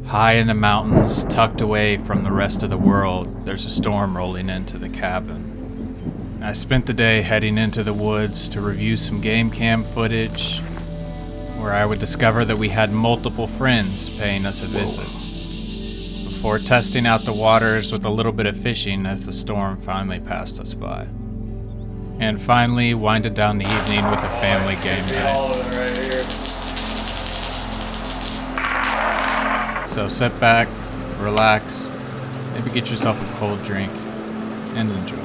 High in the mountains, tucked away from the rest of the world, there's a storm rolling into the cabin. I spent the day heading into the woods to review some game cam footage, where I would discover that we had multiple friends paying us a visit, before testing out the waters with a little bit of fishing as the storm finally passed us by. And finally winded down the evening with a family game night. So sit back, relax, maybe get yourself a cold drink, and enjoy.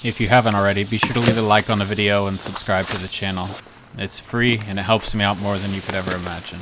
If you haven't already, be sure to leave a like on the video and subscribe to the channel. It's free and it helps me out more than you could ever imagine.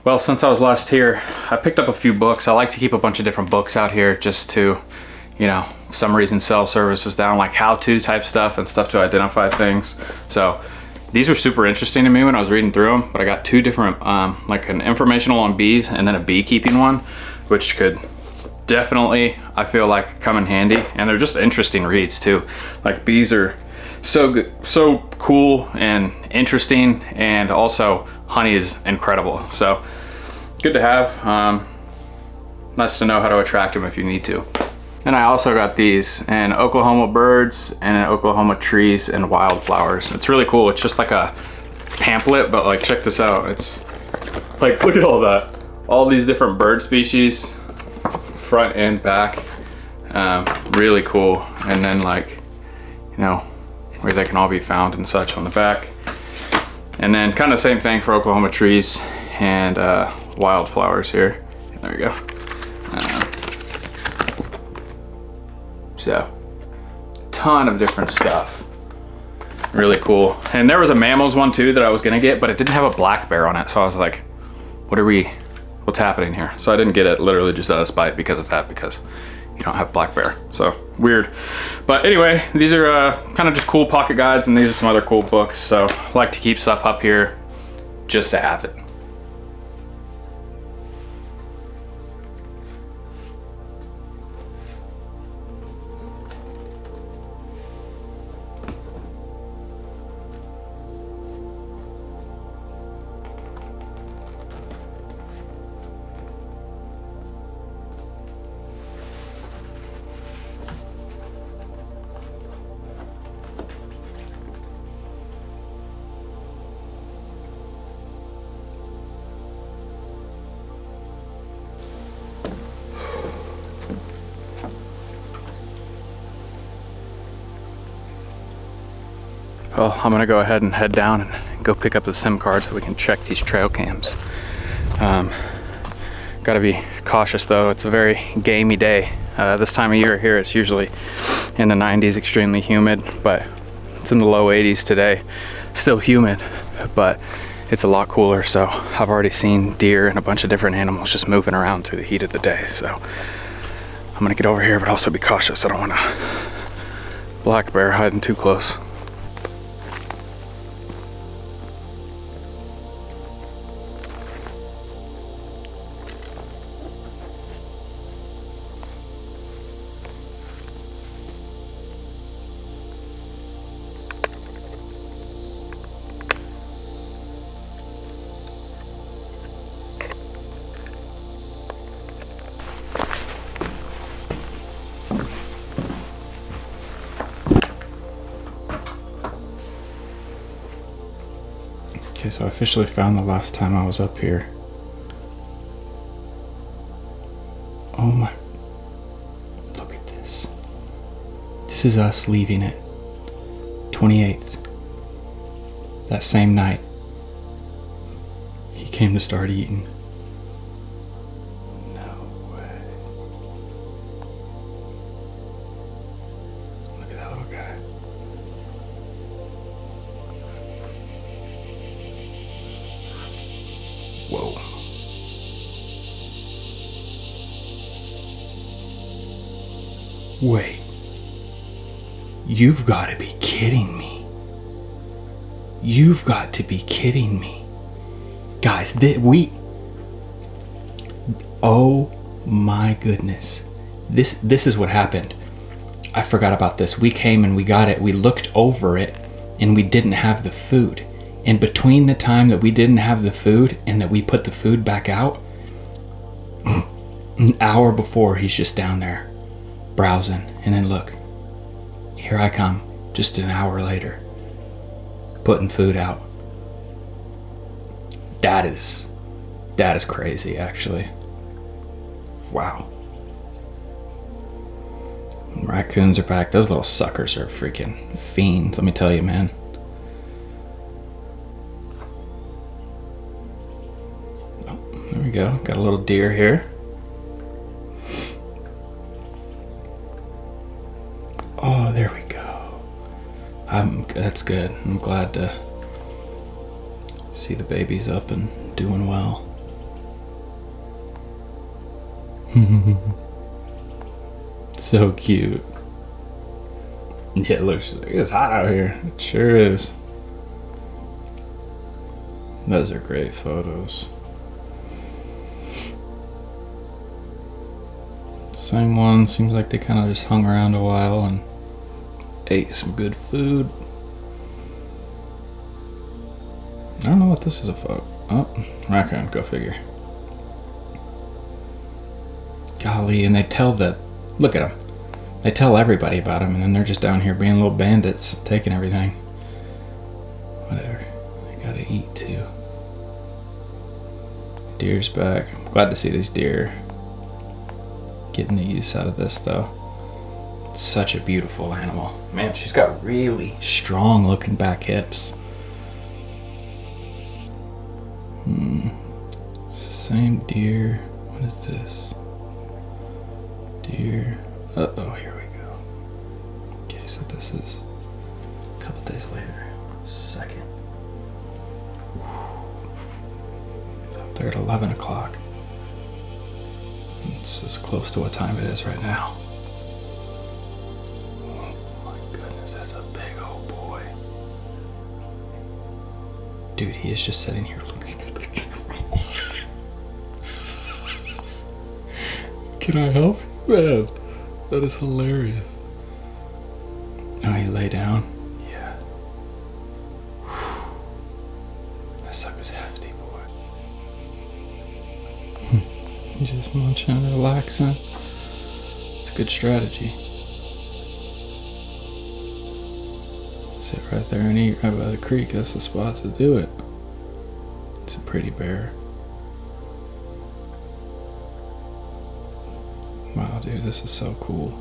Well, since I was last here, I picked up a few books. I like to keep a bunch of different books out here just to, for some reason sell services down, like how-to type stuff and stuff to identify things. So these were super interesting to me when I was reading through them, but I got two different, like an informational on bees and then a beekeeping one, which could definitely, I feel like, come in handy. And they're just interesting reads too. Like, bees are so good, so cool and interesting, and also honey is incredible. So good to have. Nice to know how to attract them if you need to. And I also got these, an Oklahoma birds and an Oklahoma trees and wildflowers. It's really cool. It's just like a pamphlet, but like, check this out. It's like, look at all that. All these different bird species, front and back. Really cool. And then, like, where they can all be found and such on the back. And then kind of same thing for Oklahoma trees and wildflowers here. There we go. So, ton of different stuff. Really cool. And there was a mammals one too that I was gonna get, but it didn't have a black bear on it. So I was like, what are we what's happening here. So I didn't get it literally just out of spite because of that, because you don't have black bear. So weird. But anyway, these are kind of just cool pocket guides, and these are some other cool books. So I like to keep stuff up here just to have it. Well, I'm gonna go ahead and head down and go pick up the SIM card so we can check these trail cams. Gotta be cautious though, it's a very gamey day. This time of year here, it's usually in the 90s, extremely humid, but it's in the low 80s today. Still humid, but it's a lot cooler, so I've already seen deer and a bunch of different animals just moving around through the heat of the day. So I'm gonna get over here, but also be cautious. I don't want a black bear hiding too close. Okay, so I officially found the last time I was up here. Oh my, look at this. This is us leaving it. 28th. That same night, he came to start eating. No way. Look at that little guy. Whoa. Wait. You've got to be kidding me. You've got to be kidding me. Guys, oh my goodness. This is what happened. I forgot about this. We came and we got it. We looked over it and we didn't have the food. And between the time that we didn't have the food and that we put the food back out, an hour before, he's just down there browsing. And then look, here I come just an hour later, putting food out. That is crazy, actually. Wow. Raccoons are back. Those little suckers are freaking fiends, let me tell you, man. There we go. Got a little deer here. Oh, there we go. That's good. I'm glad to see the babies up and doing well. So cute. Yeah, it looks like it's hot out here. It sure is. Those are great photos. Same one, seems like they kind of just hung around a while and ate some good food. I don't know what this is a photo. Oh, raccoon, go figure. Golly, and they tell look at them. They tell everybody about them, and then they're just down here being little bandits, taking everything. Whatever, they gotta eat too. Deer's back. I'm glad to see these deer getting the use out of this though. It's such a beautiful animal. Man, she's got really strong looking back hips. It's the same deer. What is this? Deer. Uh-oh, here we go. Okay, so this is a couple days later. Second. It's up there at 11 o'clock. This is close to what time it is right now. Oh my goodness, that's a big old boy. Dude, he is just sitting here looking at the camera. Can I help you, man? That is hilarious. Oh, he lay down? Yeah. That sucker's hefty, boy. Just munching and relaxing. It's a good strategy. Sit right there and eat right by the creek. That's the spot to do it. It's a pretty bear. Wow, dude, this is so cool.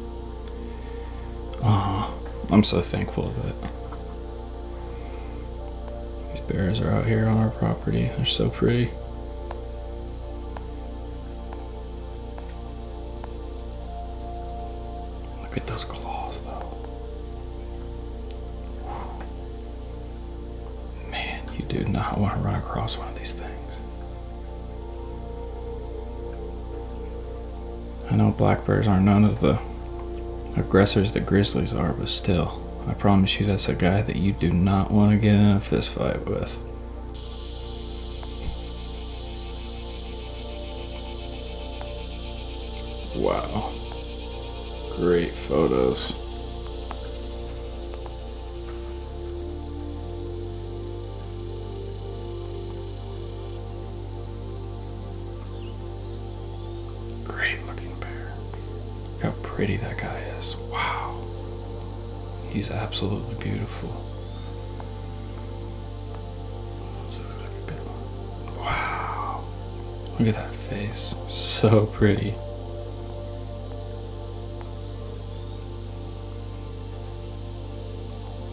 I'm so thankful of it. These bears are out here on our property. They're so pretty. Look at those claws, though. Man, you do not want to run across one of these things. I know black bears aren't known as the aggressors that grizzlies are, but still, I promise you that's a guy that you do not want to get in a fist fight with. Wow. Great photos. Great looking bear. Look how pretty that guy is. Wow. He's absolutely beautiful. This looks like a good one. Wow. Look at that face. So pretty.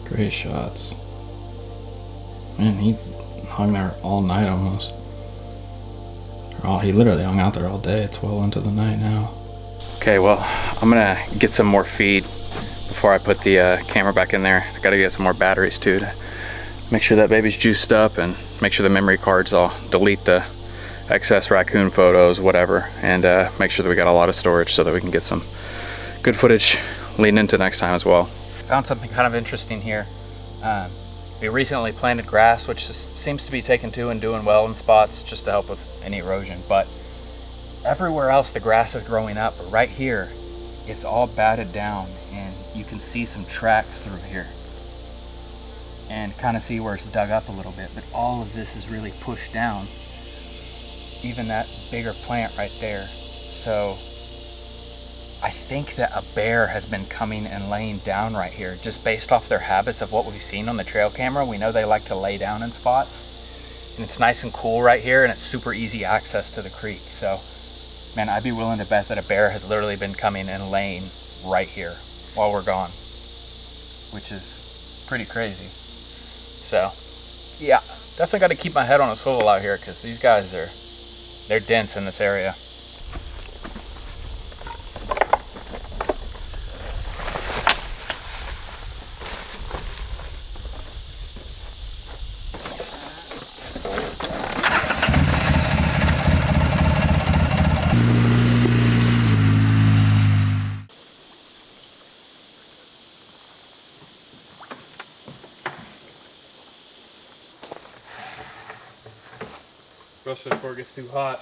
Great shots. Man, he hung there all night almost. He literally hung out there all day. It's well into the night now. Okay, well, I'm gonna get some more feed before I put the camera back in there. I gotta get some more batteries too to make sure that baby's juiced up and make sure the memory cards, I'll delete the excess raccoon photos, whatever, and make sure that we got a lot of storage so that we can get some good footage leading into next time as well. Found something kind of interesting here. We recently planted grass, which seems to be taking to and doing well in spots just to help with any erosion, but everywhere else the grass is growing up, but right here it's all batted down and you can see some tracks through here and kind of see where it's dug up a little bit, but all of this is really pushed down, even that bigger plant right there. So I think that a bear has been coming and laying down right here just based off their habits of what we've seen on the trail camera. We know they like to lay down in spots, and it's nice and cool right here, and it's super easy access to the creek. So man, I'd be willing to bet that a bear has literally been coming and laying right here while we're gone, which is pretty crazy. So yeah, definitely got to keep my head on a swivel out here because these guys they're dense in this area. Especially before it gets too hot.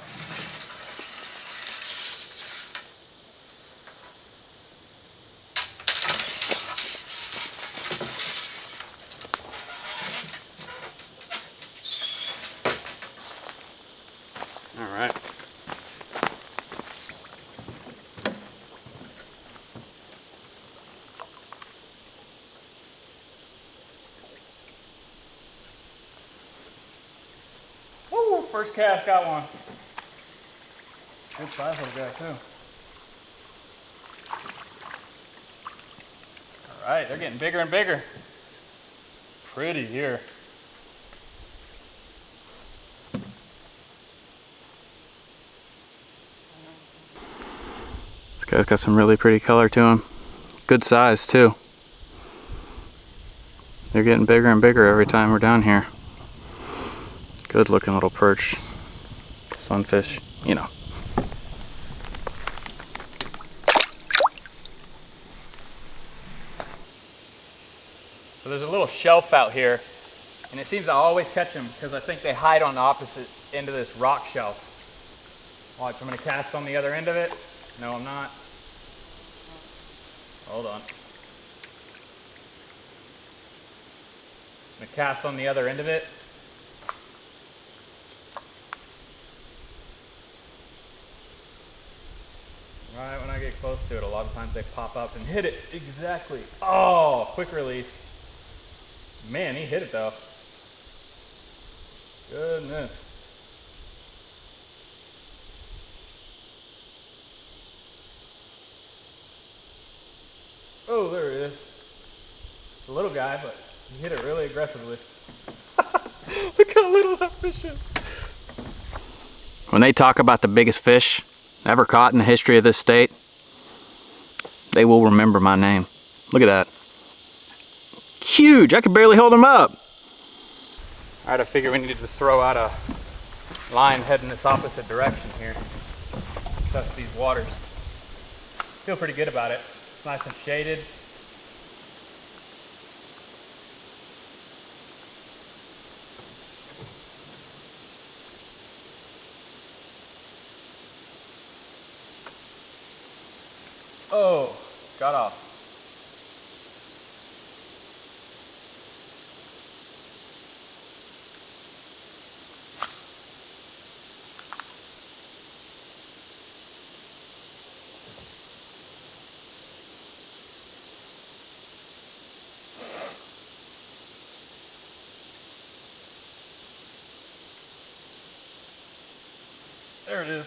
All right. Woo, first cast, got one. Good size little guy too. All right, they're getting bigger and bigger. Pretty here. This guy's got some really pretty color to him. Good size too. They're getting bigger and bigger every time we're down here. Good looking little perch. Sunfish, you know. So there's a little shelf out here, and it seems I always catch them because I think they hide on the opposite end of this rock shelf. Watch, I'm gonna cast on the other end of it. No, I'm not. Hold on. I'm gonna cast on the other end of it. Right when I get close to it, a lot of times they pop up and hit it exactly. Oh, quick release. Man, he hit it though. Goodness. Oh, there he is. It's a little guy, but he hit it really aggressively. Look how little that fish is. When they talk about the biggest fish ever caught in the history of this state, they will remember my name. Look at that. Huge, I could barely hold him up. All right, I figured we needed to throw out a line heading this opposite direction here. Test these waters. Feel pretty good about it. It's nice and shaded. Oh, got off. There it is.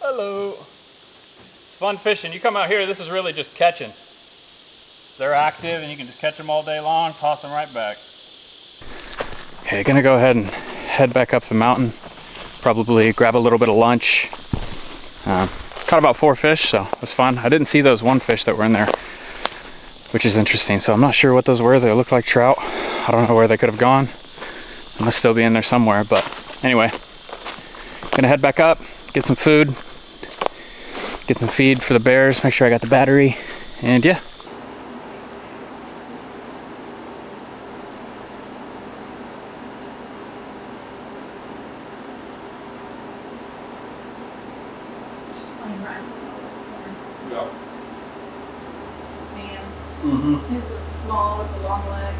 Hello. It's fun fishing. You come out here, this is really just catching. They're active and you can just catch them all day long, toss them right back. Okay, gonna go ahead and head back up the mountain. Probably grab a little bit of lunch. Caught about 4 fish, so it was fun. I didn't see those 1 fish that were in there, which is interesting. So I'm not sure what those were. They look like trout. I don't know where they could have gone. They must still be in there somewhere, but anyway, gonna head back up, get some food, get some feed for the bears, make sure I got the battery, and yeah. Yeah. Man. It's small with the long legs.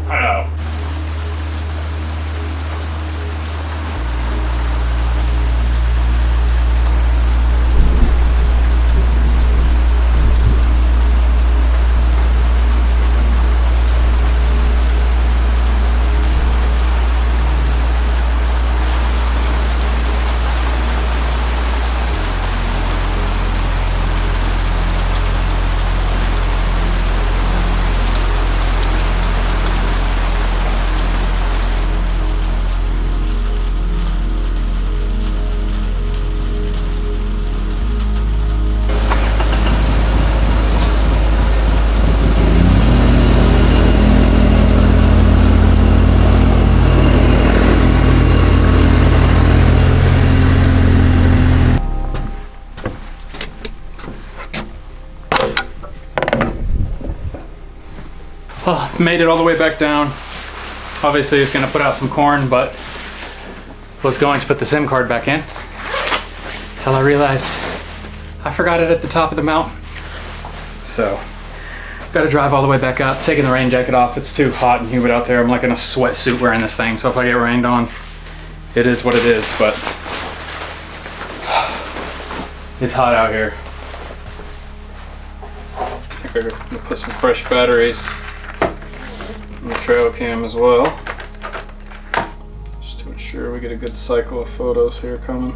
I know. Well, made it all the way back down. Obviously it's gonna put out some corn, but was going to put the SIM card back in until I realized I forgot it at the top of the mountain. So, gotta drive all the way back up, taking the rain jacket off. It's too hot and humid out there. I'm like in a sweatsuit wearing this thing, so if I get rained on, it is what it is, but it's hot out here. I think I'm gonna put some fresh batteries in the trail cam as well, just to ensure we get a good cycle of photos here coming.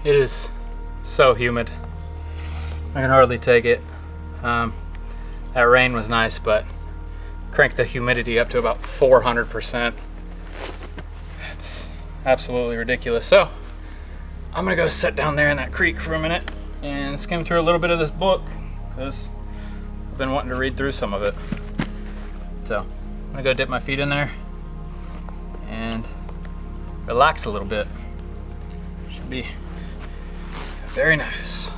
It is so humid. I can hardly take it. That rain was nice, but cranked the humidity up to about 400%. It's absolutely ridiculous. So I'm gonna go sit down there in that creek for a minute and skim through a little bit of this book because I've been wanting to read through some of it. So I'm gonna go dip my feet in there and relax a little bit. Should be very nice.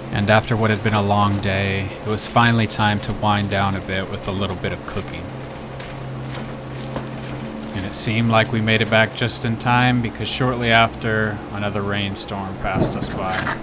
And after what had been a long day, it was finally time to wind down a bit with a little bit of cooking. And it seemed like we made it back just in time because shortly after, another rainstorm passed us by.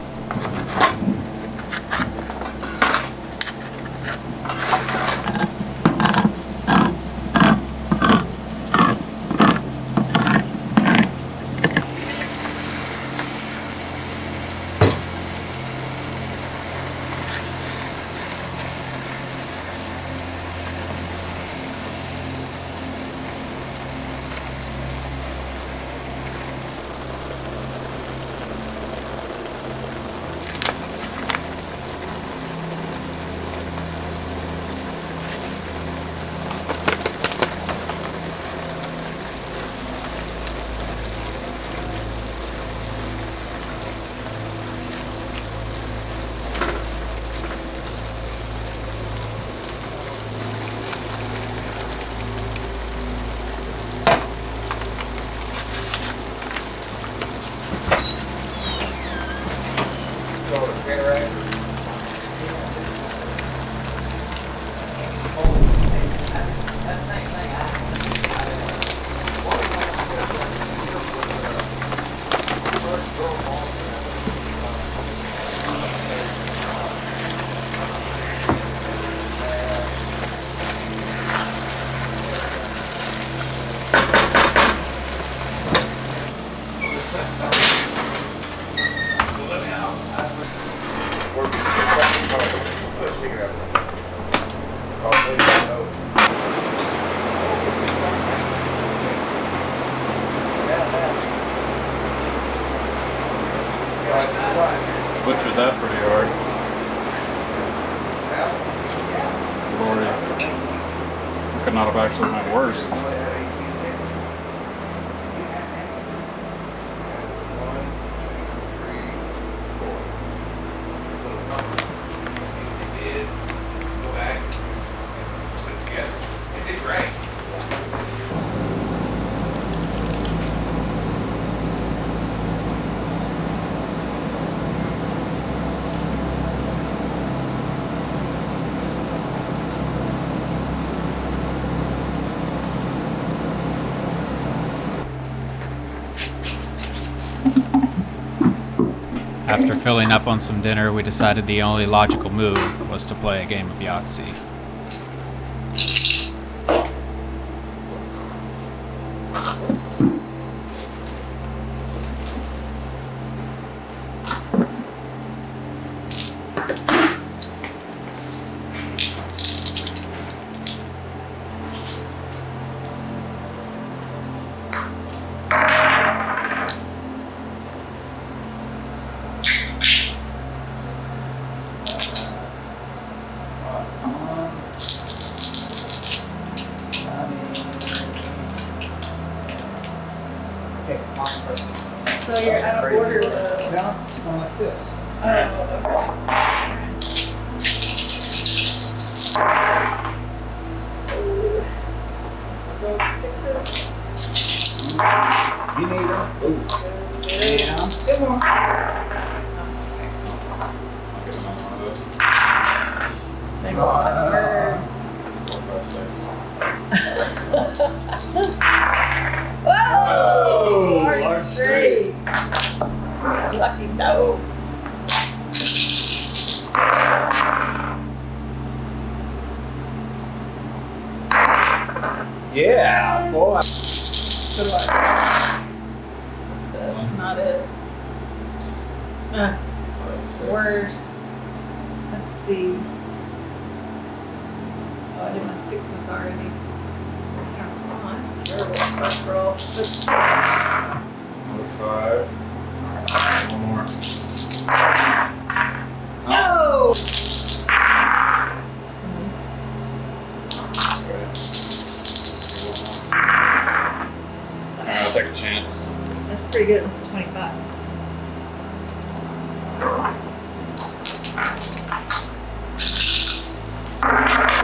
Butchered that pretty hard. could not have actually been worse. After filling up on some dinner, we decided the only logical move was to play a game of Yahtzee. So you're out of order though. No, it's going like this. Oh, okay. So go with sixes. You need them. Let's do it. Yeah. Two more. I'll get another one of those. Famous last words. 4, 5, 6. Whoa! Large large straight. Lucky no. Yeah, boy. So what? That's not it. It's worse. Let's see. Oh, I did my sixes already. Oh, that's terrible. First roll. Let's Another 5. One more. no! I'll take a chance. That's pretty good with 25.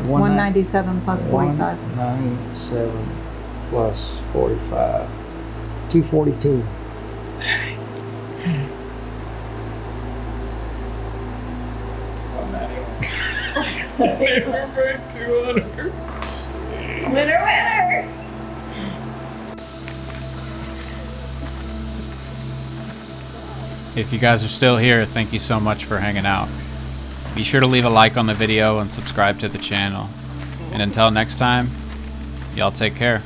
One 197 plus 45. 197 plus 45. 242. Winner, winner! If you guys are still here, thank you so much for hanging out. Be sure to leave a like on the video and subscribe to the channel. And until next time, y'all take care.